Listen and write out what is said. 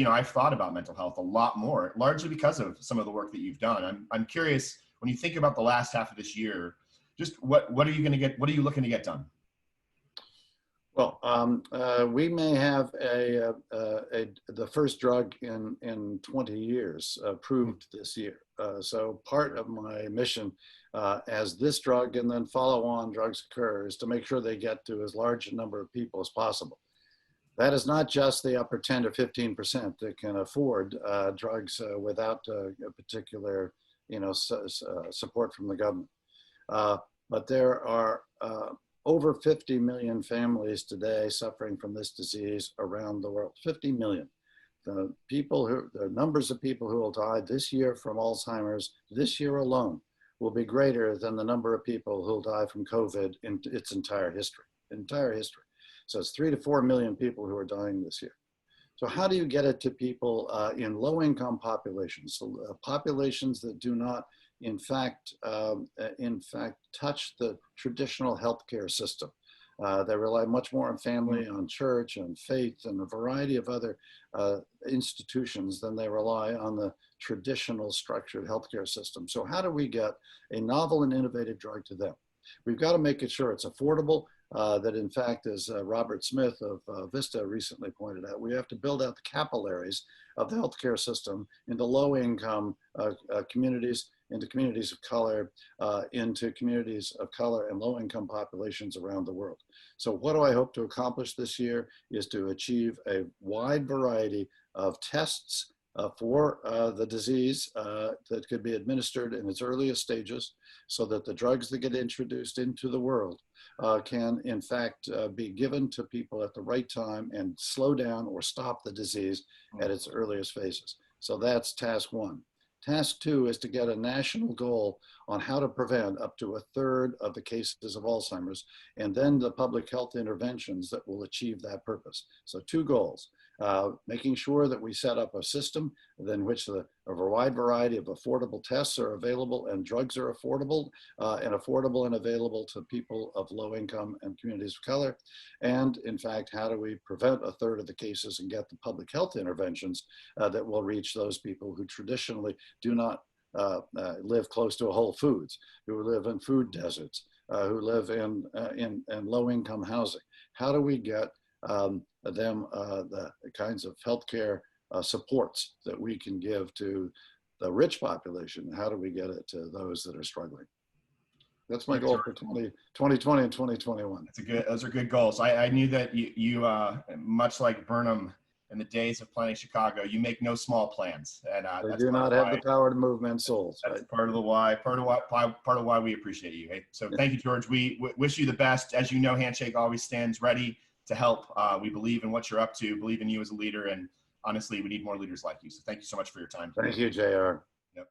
I've thought about mental health a lot more, largely because of some of the work that you've done. I'm curious, when you think about the last half of this year, just what are you going to get? What are you looking to get done? Well, we may have the first drug in 20 years approved this year. So part of my mission as this drug and then follow-on drugs occur is to make sure they get to as large a number of people as possible. That is not just the upper 10 to 15% that can afford drugs without a particular, support from the government. But there are over 50 million families today suffering from this disease around the world. 50 million. The numbers of people who will die this year from Alzheimer's this year alone will be greater than the number of people who will die from COVID in its entire history. So it's 3 to 4 million people who are dying this year. So how do you get it to people in low-income populations, so, populations that do not, in fact, touch the traditional healthcare system? They rely much more on family, on church, on faith, and a variety of other institutions than they rely on the traditional structured healthcare system. So how do we get a novel and innovative drug to them? We've got to make it sure it's affordable, that in fact, as Robert Smith of Vista recently pointed out, we have to build out the capillaries of the healthcare system into low-income communities, into communities of color, into communities of color and low-income populations around the world. So what do I hope to accomplish this year is to achieve a wide variety of tests for the disease that could be administered in its earliest stages, so that the drugs that get introduced into the world can in fact be given to people at the right time and slow down or stop the disease at its earliest phases. So that's task one. Task two is to get a national goal on how to prevent up to 1/3 of the cases of Alzheimer's, and then the public health interventions that will achieve that purpose. So two goals. Making sure that we set up a system in which a wide variety of affordable tests are available and drugs are affordable and available to people of low income and communities of color. And in fact, how do we prevent 1/3 of the cases and get the public health interventions that will reach those people who traditionally do not live close to a Whole Foods, who live in food deserts, who live in low income housing? How do we get them the kinds of healthcare supports that we can give to the rich population? How do we get it to those that are struggling? That's my goal for 2020 and 2021. Those are good goals. I knew that you much like Burnham in the days of planning Chicago, you make no small plans. And they do not have the power to move men's souls. That's right? Part of why we appreciate you. Hey, so thank you, George. We wish you the best. As you know, Handshake always stands ready to help. We believe in what you're up to, believe in you as a leader, and honestly, we need more leaders like you. So thank you so much for your time. Thank you, JR. Yep.